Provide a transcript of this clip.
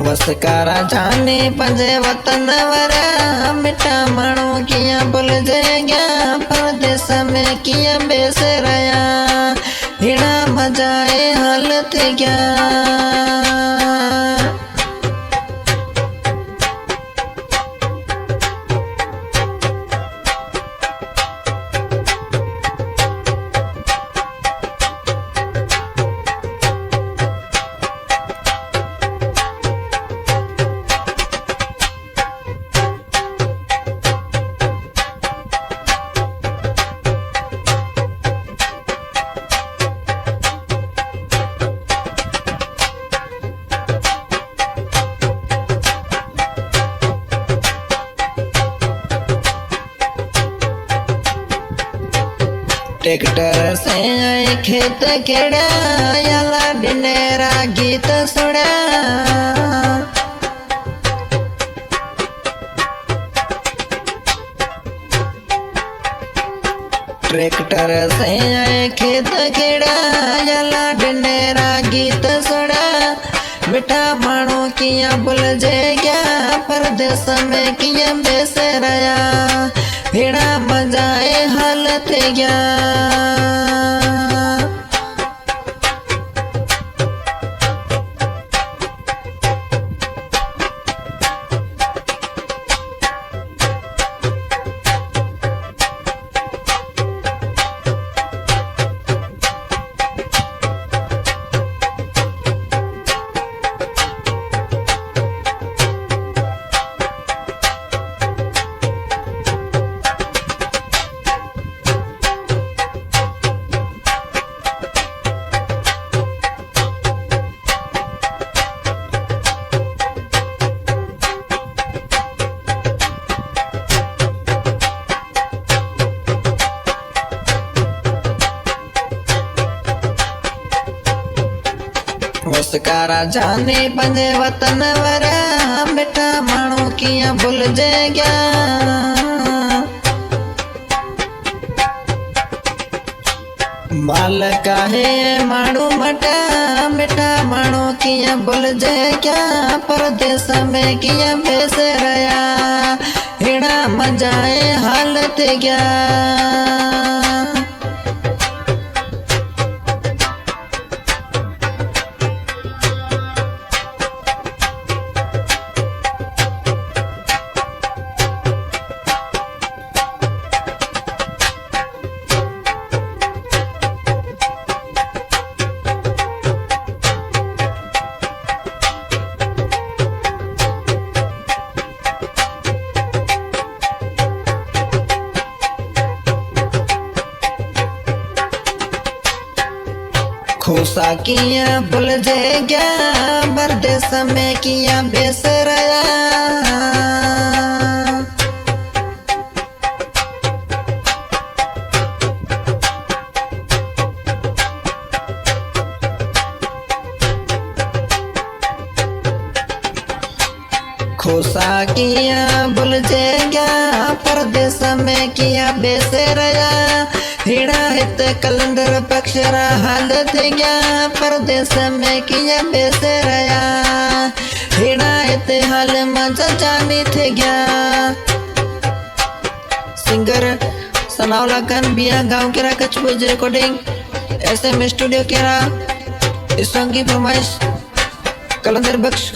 वसकारा जाने पंजे वतन वरा मिठा मानो किया भूल गया परदेस में किया बेस रया हिड़ा मजाए हालत गया ट्रैक्टर से आए खेत खेड़ा याला डिनेरा गीत सुड़ा ट्रैक्टर से आए खेत खेड़ा याला डिनेरा गीत सुड़ा मिठा मानो किया भूल गया परदेस में किया बेस रया हिड़ा मजाए हालत गया वसकारा जाने पंजे वतन वरा मिठा मानो किया भूल गया माल काहे मानो मटा मिठा मानो किया भूल गया परदेस में किया बेस रया हिड़ा मजाए हालत गया खुशा किया भूल गया परदेस में किया बेस रया खुशा किया भूल गया परदेस में किया बेस रया हिड़ा हित कलंदर पक्षरा हालत गया परदेस में किया बेस रया हिड़ा हित हाल मजा जानी थे गया सिंगर सनावला खान बिया गांव केरा कचबुज रिकॉर्डिंग SM स्टूडियो केरा इस सॉन्ग की फरमाइश कलंदर बख्श।